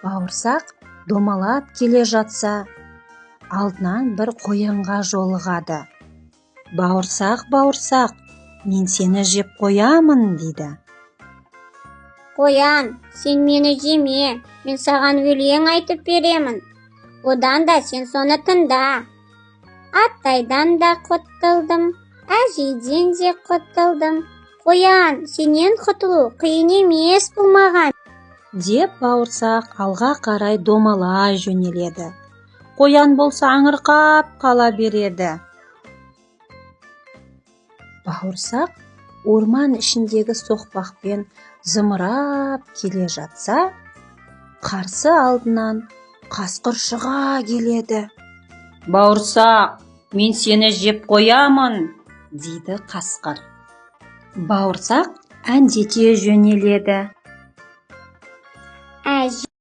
Бауырсақ домалап келе жатса, алдынан бір қоянға жолығады. Бауырсақ, бауырсақ, мен сені жеп қоямын, дейді. Қоян, сен мені жеме, мен саған өлең айтып беремін. Одан да сен соны тыңда. Аттайдан да құтылдым, әжейден де құтылдым. Қоян, сенен құтылу қиын емес бұл маған. Деп бауырсақ алға қарай домалай жөнеледі. Қоян болса аңырқап қала береді. Бауырсақ орман ішіндегі соқпақпен зымырап келе жатса, қарсы алдынан қасқыр шыға келеді. Бауырсақ, мен сені жеп қоямын, дейді қасқыр. Бауырсақ әндете жөнеледі.